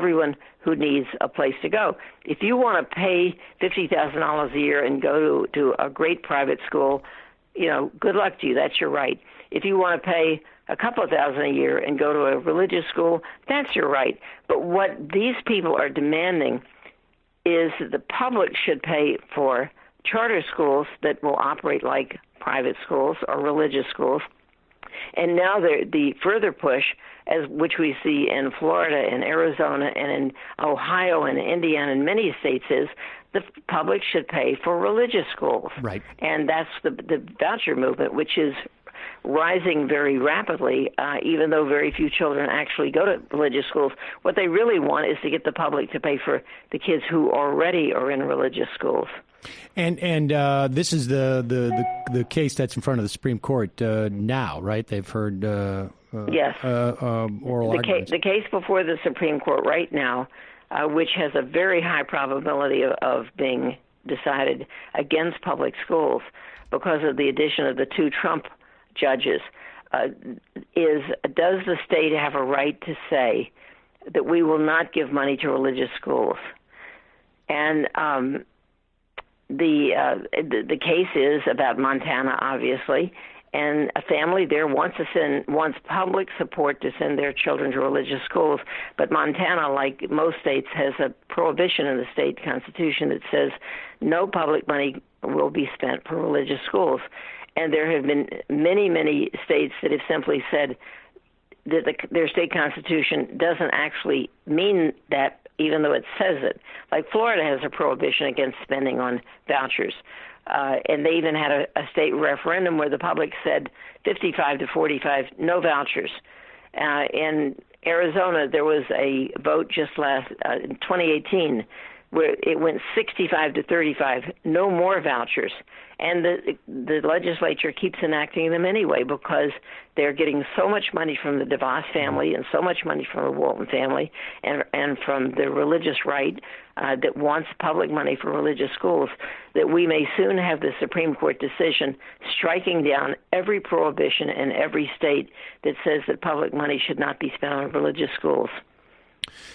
everyone who needs a place to go. If you want to pay $50,000 a year and go to a great private school, good luck to you. That's your right. If you want to pay a couple of thousand a year and go to a religious school, that's your right. But what these people are demanding is that the public should pay for charter schools that will operate like private schools or religious schools. And now the further push, which we see in Florida and Arizona and in Ohio and Indiana and many states, is the public should pay for religious schools. Right. And that's the voucher movement, which is rising very rapidly, even though very few children actually go to religious schools. What they really want is to get the public to pay for the kids who already are in religious schools. And this is the case that's in front of the Supreme Court now, right? They've heard yes. Oral arguments. The case before the Supreme Court right now, which has a very high probability of being decided against public schools because of the addition of the two Trump judges, is does the state have a right to say that we will not give money to religious schools? And the case is about Montana, obviously, and a family there wants public support to send their children to religious schools. But Montana, like most states, has a prohibition in the state constitution that says no public money will be spent for religious schools. And there have been many, many states that have simply said that their state constitution doesn't actually mean that, even though it says it. Like Florida has a prohibition against spending on vouchers. And they even had a state referendum where the public said 55 to 45, no vouchers. In Arizona, there was a vote just in 2018 where it went 65 to 35, no more vouchers. And the legislature keeps enacting them anyway because they're getting so much money from the DeVos family and so much money from the Walton family and from the religious right that wants public money for religious schools that we may soon have the Supreme Court decision striking down every prohibition in every state that says that public money should not be spent on religious schools.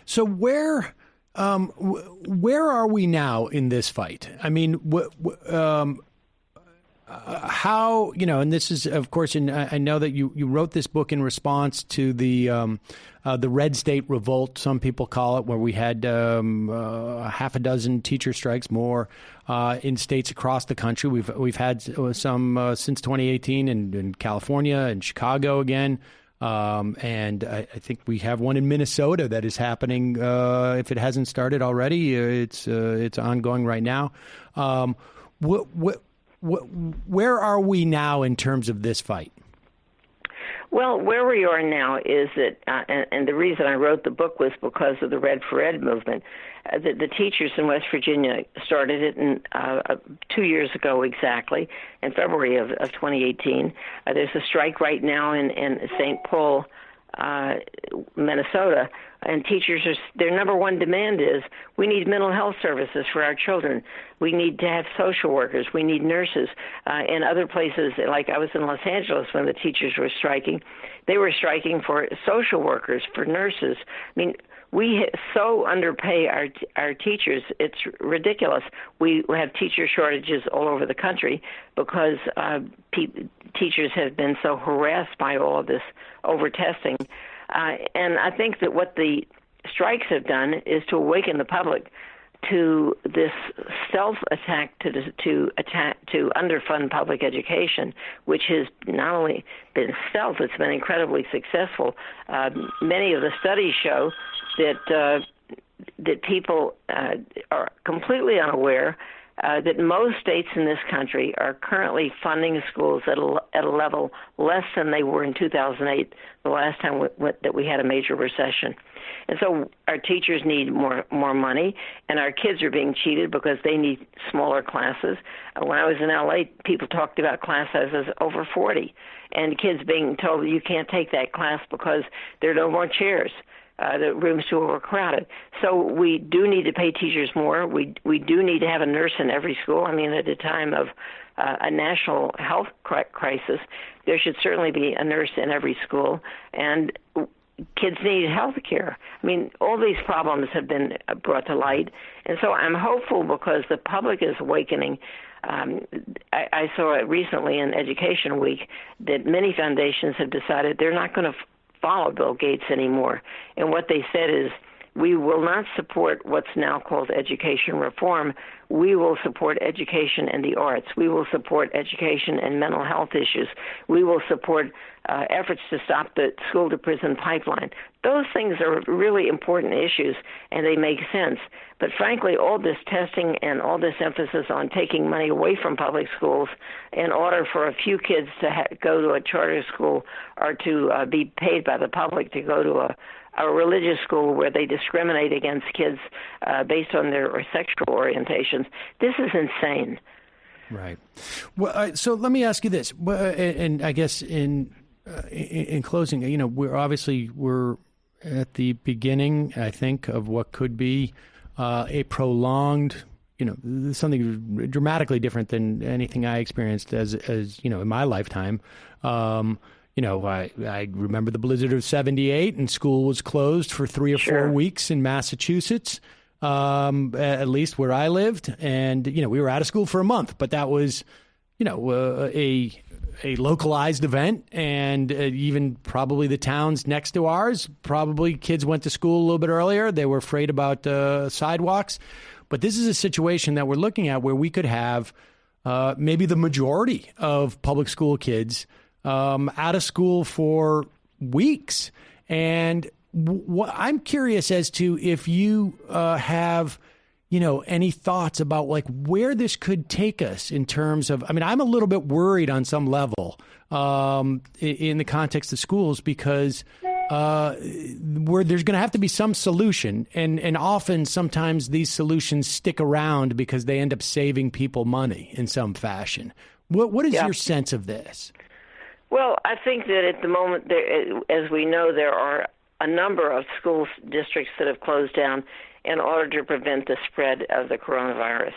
So where are we now in this fight? I mean, how, and this is, of course, and I know that you wrote this book in response to the Red State Revolt, some people call it, where we had half a dozen teacher strikes, more in states across the country. We've had some since 2018 in California and Chicago again. And I think we have one in Minnesota that is happening. If it hasn't started already, it's ongoing right now. Where are we now in terms of this fight? Well, where we are now is that, and the reason I wrote the book was because of the Red for Ed movement. The teachers in West Virginia started it 2 years ago exactly, in February of 2018. There's a strike right now in St. Paul, Minnesota, and teachers their number one demand is we need mental health services for our children. We need to have social workers. We need nurses. In other places, like I was in Los Angeles when the teachers were striking, they were striking for social workers, for nurses. I mean, we so underpay our teachers, it's ridiculous. We have teacher shortages all over the country because teachers have been so harassed by all of this over-testing. And I think that what the strikes have done is to awaken the public to this stealth attack to underfund public education, which has not only been stealth, it's been incredibly successful. Many of the studies show that people are completely unaware that most states in this country are currently funding schools at a level less than they were in 2008, the last time that we had a major recession. And so our teachers need more money, and our kids are being cheated because they need smaller classes. When I was in L.A., people talked about class sizes over 40, and kids being told you can't take that class because there are no more chairs. The room's too overcrowded. So we do need to pay teachers more. We do need to have a nurse in every school. I mean, at a time of a national health crisis, there should certainly be a nurse in every school. And kids need health care. I mean, all these problems have been brought to light. And so I'm hopeful because the public is awakening. I saw it recently in Education Week that many foundations have decided they're not going to follow Bill Gates anymore. And what they said is, we will not support what's now called education reform. We will support education and the arts. We will support education and mental health issues. We will support efforts to stop the school-to-prison pipeline. Those things are really important issues, and they make sense. But frankly, all this testing and all this emphasis on taking money away from public schools in order for a few kids to go to a charter school or to be paid by the public to go to a religious school where they discriminate against kids based on their sexual orientations. This is insane. Right. Well, so let me ask you this, and I guess in closing, we're at the beginning, I think, of what could be a prolonged, something dramatically different than anything I experienced as in my lifetime. I remember the blizzard of '78, and school was closed for 3 or 4 weeks in Massachusetts, at least where I lived. And, we were out of school for a month, but that was, a localized event. And even probably the towns next to ours, probably kids went to school a little bit earlier. They were afraid about sidewalks. But this is a situation that we're looking at where we could have maybe the majority of public school kids out of school for weeks. And I'm curious as to if you have, any thoughts about where this could take us in terms of, I'm a little bit worried on some level in the context of schools because where there's going to have to be some solution. And often sometimes these solutions stick around because they end up saving people money in some fashion. What is your sense of this? Well, I think that at the moment, as we know, there are a number of school districts that have closed down in order to prevent the spread of the coronavirus.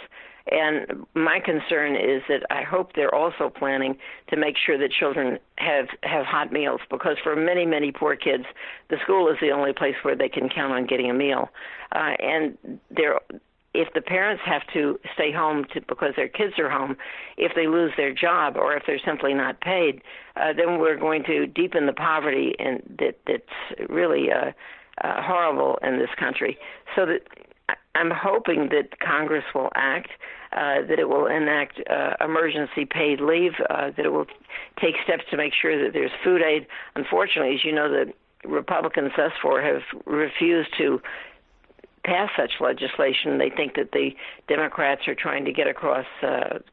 And my concern is that I hope they're also planning to make sure that children have hot meals, because for many, many poor kids, the school is the only place where they can count on getting a meal. And if the parents have to stay home because their kids are home, if they lose their job or if they're simply not paid, then we're going to deepen the poverty and that's really horrible in this country. So that I'm hoping that Congress will act, that it will enact emergency paid leave, that it will take steps to make sure that there's food aid. Unfortunately, as you know, the Republicans thus far have refused to pass such legislation. They think that the Democrats are trying to get across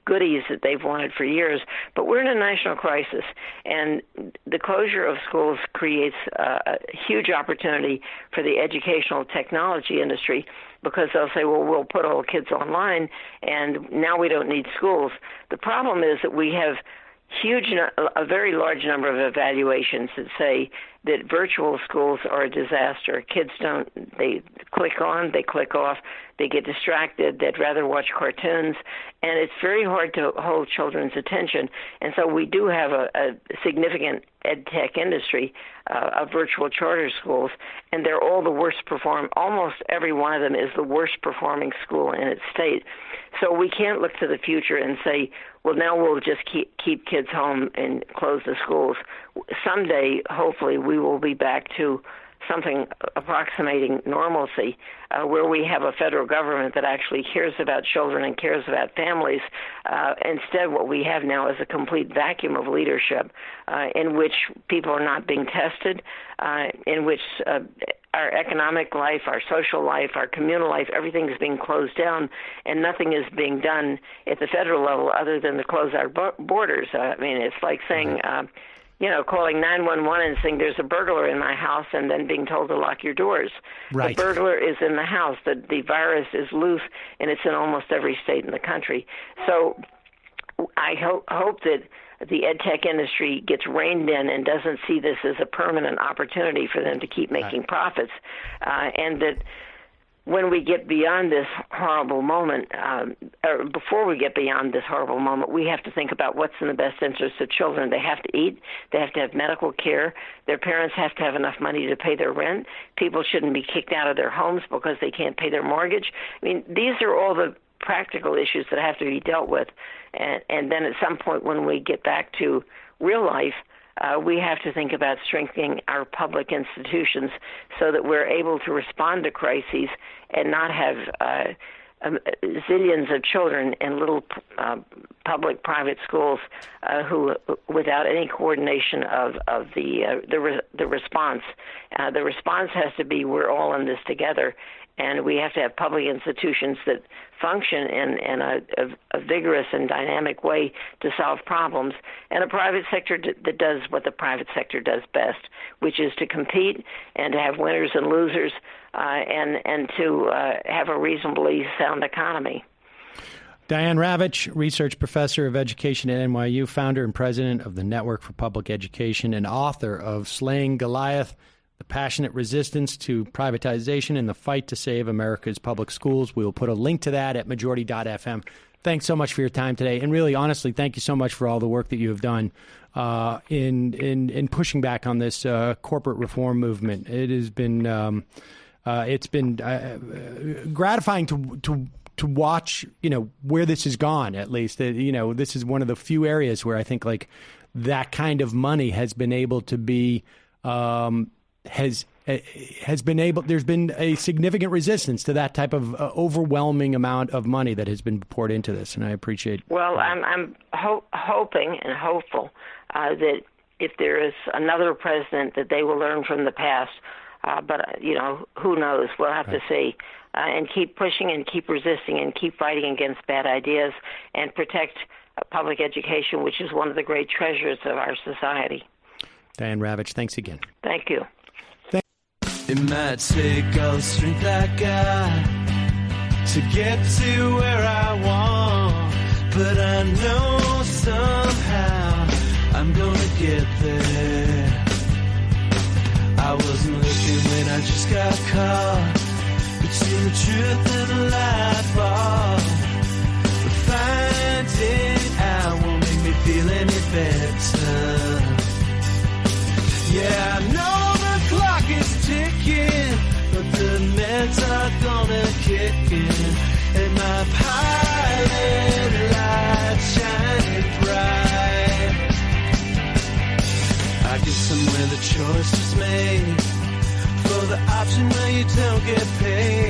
goodies that they've wanted for years. But we're in a national crisis, and the closure of schools creates a huge opportunity for the educational technology industry, because they'll say, well, we'll put all kids online, and now we don't need schools. The problem is that we have a very large number of evaluations that say that virtual schools are a disaster. Kids they click on, they click off, they get distracted, they'd rather watch cartoons, and it's very hard to hold children's attention. And so we do have a significant ed tech industry of virtual charter schools, and they're all the worst perform. Almost every one of them is the worst performing school in its state. So we can't look to the future and say, well, now we'll just keep kids home and close the schools. Someday, hopefully, we will be back to something approximating normalcy, where we have a federal government that actually cares about children and cares about families. Instead, what we have now is a complete vacuum of leadership in which people are not being tested, in which our economic life, our social life, our communal life, everything is being closed down, and nothing is being done at the federal level other than to close our borders. It's like saying, calling 911 and saying there's a burglar in my house and then being told to lock your doors. Right. The burglar is in the house. The virus is loose, and it's in almost every state in the country. So I hope that the ed tech industry gets reined in and doesn't see this as a permanent opportunity for them to keep making profits, and that when we get beyond this horrible moment, or before we get beyond this horrible moment, we have to think about what's in the best interest of children. They have to eat. They have to have medical care. Their parents have to have enough money to pay their rent. People shouldn't be kicked out of their homes because they can't pay their mortgage. I mean, these are all the practical issues that have to be dealt with. And then at some point when we get back to real life, we have to think about strengthening our public institutions so that we're able to respond to crises and not have zillions of children in little public-private schools who, without any coordination of the response. The response has to be we're all in this together, and we have to have public institutions that function in a vigorous and dynamic way to solve problems, and a private sector that does what the private sector does best, which is to compete and to have winners and losers, and to have a reasonably sound economy. Diane Ravitch, research professor of education at NYU, founder and president of the Network for Public Education, and author of Slaying Goliath, The Passionate Resistance to Privatization and the Fight to Save America's Public Schools. We will put a link to that at majority.fm. Thanks so much for your time today. And really, honestly, thank you so much for all the work that you have done in pushing back on this corporate reform movement. It has been it's been gratifying to watch, where this has gone, at least. This is one of the few areas where I think like that kind of money has been able to be has been able. There's been a significant resistance to that type of overwhelming amount of money that has been poured into this, and I appreciate. Well, I'm hoping and hopeful that if there is another president, that they will learn from the past. But who knows? We'll have to see, and keep pushing and keep resisting and keep fighting against bad ideas and protect public education, which is one of the great treasures of our society. Diane Ravitch, thanks again. Thank you. It might take all the strength I got to get to where I want, but I know somehow I'm gonna get there. I wasn't looking when I just got caught between the truth and the lie bar, but finding out won't make me feel any better. Yeah, I know the clock is ticking, but the meds are gonna kick in, and my pilot light shining bright. I guess somewhere the choice was made for the option where you don't get paid.